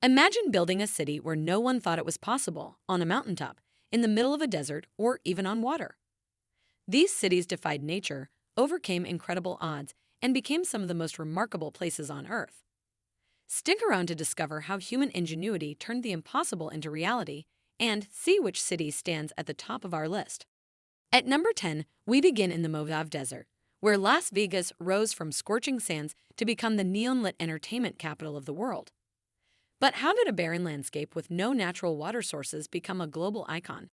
Imagine building a city where no one thought it was possible, on a mountaintop, in the middle of a desert, or even on water. These cities defied nature, overcame incredible odds, and became some of the most remarkable places on Earth. Stick around to discover how human ingenuity turned the impossible into reality and see which city stands at the top of our list. At number 10, we begin in the Mojave Desert, where Las Vegas rose from scorching sands to become the neon-lit entertainment capital of the world. But how did a barren landscape with no natural water sources become a global icon?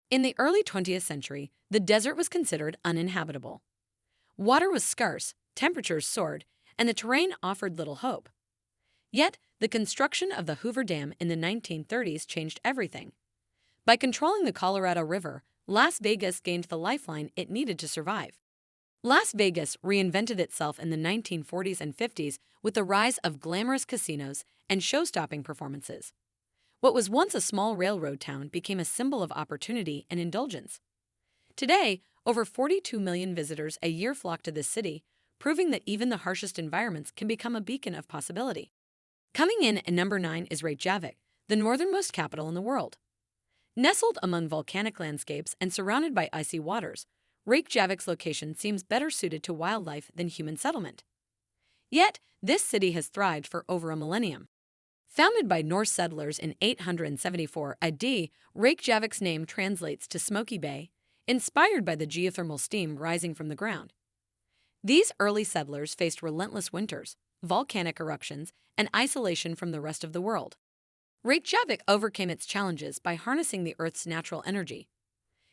In the early 20th century, the desert was considered uninhabitable. Water was scarce, temperatures soared, and the terrain offered little hope. Yet, the construction of the Hoover Dam in the 1930s changed everything. By controlling the Colorado River, Las Vegas gained the lifeline it needed to survive. Las Vegas reinvented itself in the 1940s and 50s with the rise of glamorous casinos and show-stopping performances. What was once a small railroad town became a symbol of opportunity and indulgence. Today, over 42 million visitors a year flock to this city, proving that even the harshest environments can become a beacon of possibility. Coming in at number 9 is Reykjavik, the northernmost capital in the world. Nestled among volcanic landscapes and surrounded by icy waters, Reykjavik's location seems better suited to wildlife than human settlement. Yet, this city has thrived for over a millennium. Founded by Norse settlers in 874 AD, Reykjavik's name translates to Smoky Bay, inspired by the geothermal steam rising from the ground. These early settlers faced relentless winters, volcanic eruptions, and isolation from the rest of the world. Reykjavik overcame its challenges by harnessing the Earth's natural energy.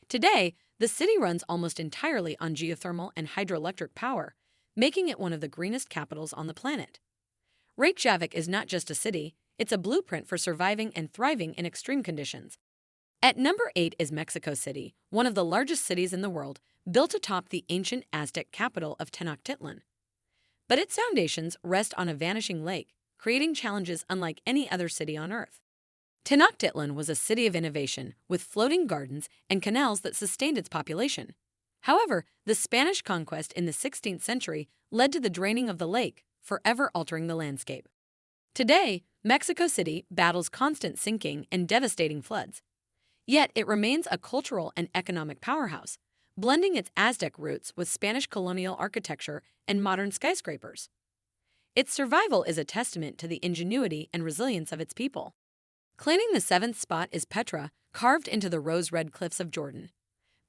Today, the city runs almost entirely on geothermal and hydroelectric power, making it one of the greenest capitals on the planet. Reykjavik is not just a city, it's a blueprint for surviving and thriving in extreme conditions. At number 8 is Mexico City, one of the largest cities in the world, built atop the ancient Aztec capital of Tenochtitlan. But its foundations rest on a vanishing lake, creating challenges unlike any other city on Earth. Tenochtitlan was a city of innovation, with floating gardens and canals that sustained its population. However, the Spanish conquest in the 16th century led to the draining of the lake, forever altering the landscape. Today, Mexico City battles constant sinking and devastating floods. Yet it remains a cultural and economic powerhouse, blending its Aztec roots with Spanish colonial architecture and modern skyscrapers. Its survival is a testament to the ingenuity and resilience of its people. Claiming the 7th spot is Petra, carved into the rose-red cliffs of Jordan.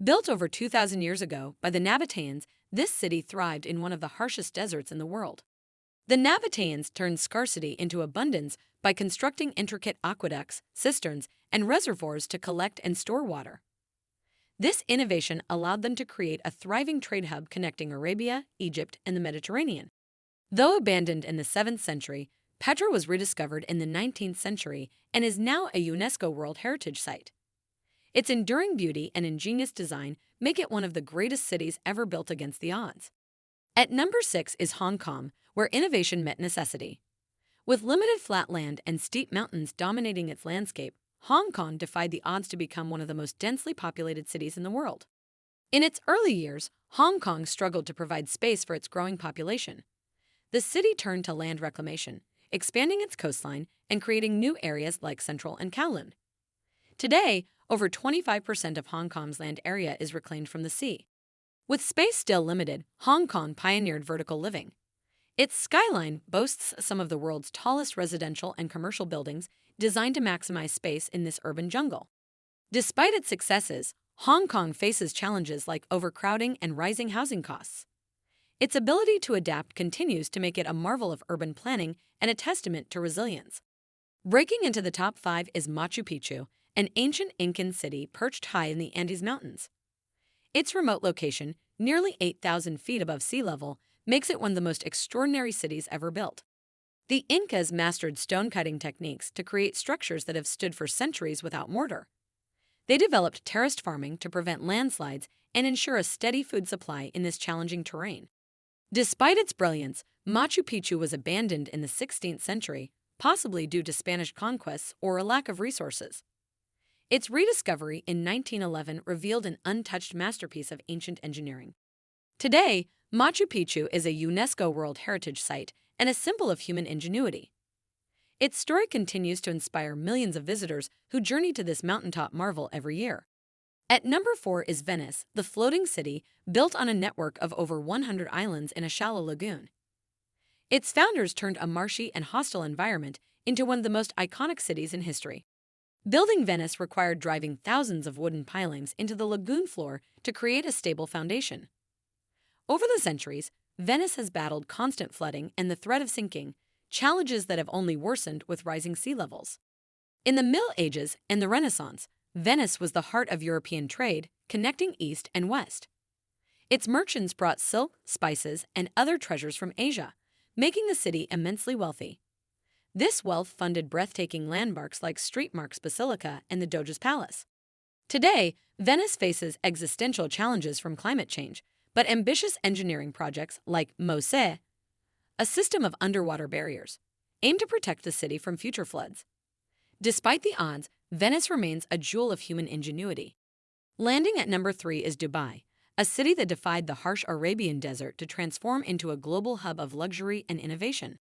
Built over 2,000 years ago by the Nabateans, this city thrived in one of the harshest deserts in the world. The Nabateans turned scarcity into abundance by constructing intricate aqueducts, cisterns, and reservoirs to collect and store water. This innovation allowed them to create a thriving trade hub connecting Arabia, Egypt, and the Mediterranean. Though abandoned in the 7th century, Petra was rediscovered in the 19th century and is now a UNESCO World Heritage Site. Its enduring beauty and ingenious design make it one of the greatest cities ever built against the odds. At number 6 is Hong Kong, where innovation met necessity. With limited flat land and steep mountains dominating its landscape, Hong Kong defied the odds to become one of the most densely populated cities in the world. In its early years, Hong Kong struggled to provide space for its growing population. The city turned to land reclamation, expanding its coastline and creating new areas like Central and Kowloon. Today, over 25% of Hong Kong's land area is reclaimed from the sea. With space still limited, Hong Kong pioneered vertical living. Its skyline boasts some of the world's tallest residential and commercial buildings designed to maximize space in this urban jungle. Despite its successes, Hong Kong faces challenges like overcrowding and rising housing costs. Its ability to adapt continues to make it a marvel of urban planning and a testament to resilience. Breaking into the top 5 is Machu Picchu, an ancient Incan city perched high in the Andes Mountains. Its remote location, nearly 8,000 feet above sea level, makes it one of the most extraordinary cities ever built. The Incas mastered stone-cutting techniques to create structures that have stood for centuries without mortar. They developed terraced farming to prevent landslides and ensure a steady food supply in this challenging terrain. Despite its brilliance, Machu Picchu was abandoned in the 16th century, possibly due to Spanish conquests or a lack of resources. Its rediscovery in 1911 revealed an untouched masterpiece of ancient engineering. Today, Machu Picchu is a UNESCO World Heritage Site and a symbol of human ingenuity. Its story continues to inspire millions of visitors who journey to this mountaintop marvel every year. At number 4 is Venice, the floating city built on a network of over 100 islands in a shallow lagoon. Its founders turned a marshy and hostile environment into one of the most iconic cities in history. Building Venice required driving thousands of wooden pilings into the lagoon floor to create a stable foundation. Over the centuries, Venice has battled constant flooding and the threat of sinking, challenges that have only worsened with rising sea levels. In the Middle Ages and the Renaissance, Venice was the heart of European trade, connecting east and west. Its merchants brought silk, spices, and other treasures from Asia, making the city immensely wealthy. This wealth funded breathtaking landmarks like St. Mark's Basilica and the Doge's Palace. Today, Venice faces existential challenges from climate change, but ambitious engineering projects like Mojave, a system of underwater barriers, aim to protect the city from future floods. Despite the odds, Venice remains a jewel of human ingenuity. Landing at number 3 is Dubai, a city that defied the harsh Arabian desert to transform into a global hub of luxury and innovation.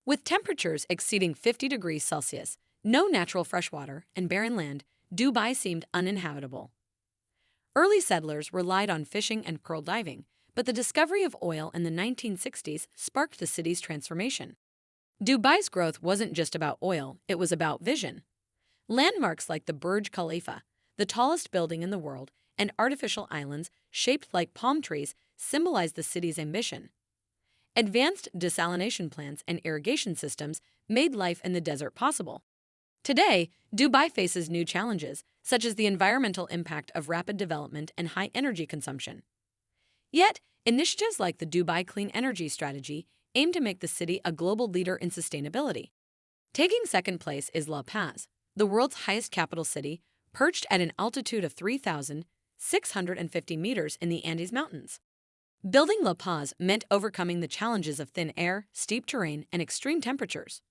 With temperatures exceeding 50 degrees Celsius, no natural freshwater, and barren land, Dubai seemed uninhabitable. Early settlers relied on fishing and pearl diving, but the discovery of oil in the 1960s sparked the city's transformation. Dubai's growth wasn't just about oil, it was about vision. Landmarks like the Burj Khalifa, the tallest building in the world, and artificial islands shaped like palm trees symbolize the city's ambition. Advanced desalination plants and irrigation systems made life in the desert possible. Today, Dubai faces new challenges, such as the environmental impact of rapid development and high energy consumption. Yet, initiatives like the Dubai Clean Energy Strategy aim to make the city a global leader in sustainability. Taking second place is La Paz, the world's highest capital city, perched at an altitude of 3,650 meters in the Andes Mountains. Building La Paz meant overcoming the challenges of thin air, steep terrain, and extreme temperatures.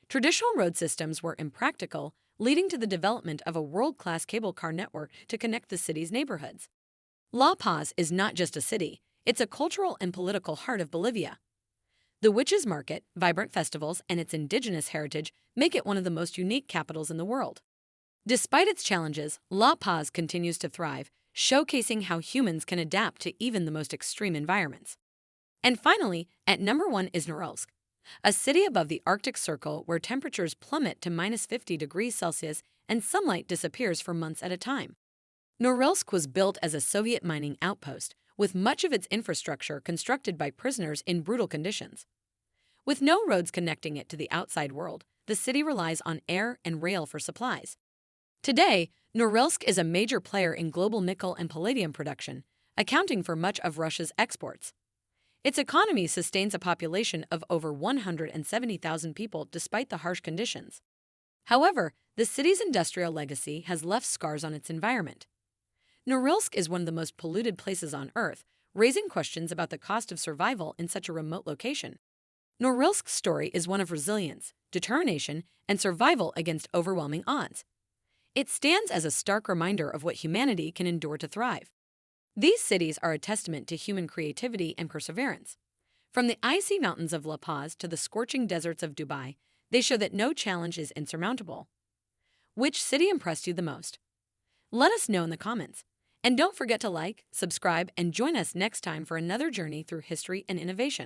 Traditional road systems were impractical, leading to the development of a world-class cable car network to connect the city's neighborhoods. La Paz is not just a city, it's a cultural and political heart of Bolivia. The Witches' Market, vibrant festivals, and its indigenous heritage make it one of the most unique capitals in the world. Despite its challenges, La Paz continues to thrive, showcasing how humans can adapt to even the most extreme environments. And finally, at number 1 is Norilsk, a city above the Arctic Circle where temperatures plummet to -50 degrees Celsius and sunlight disappears for months at a time. Norilsk was built as a Soviet mining outpost, with much of its infrastructure constructed by prisoners in brutal conditions. With no roads connecting it to the outside world, the city relies on air and rail for supplies. Today, Norilsk is a major player in global nickel and palladium production, accounting for much of Russia's exports. Its economy sustains a population of over 170,000 people despite the harsh conditions. However, the city's industrial legacy has left scars on its environment. Norilsk is one of the most polluted places on Earth, raising questions about the cost of survival in such a remote location. Norilsk's story is one of resilience, determination, and survival against overwhelming odds. It stands as a stark reminder of what humanity can endure to thrive. These cities are a testament to human creativity and perseverance. From the icy mountains of La Paz to the scorching deserts of Dubai, they show that no challenge is insurmountable. Which city impressed you the most? Let us know in the comments. And don't forget to like, subscribe, and join us next time for another journey through history and innovation.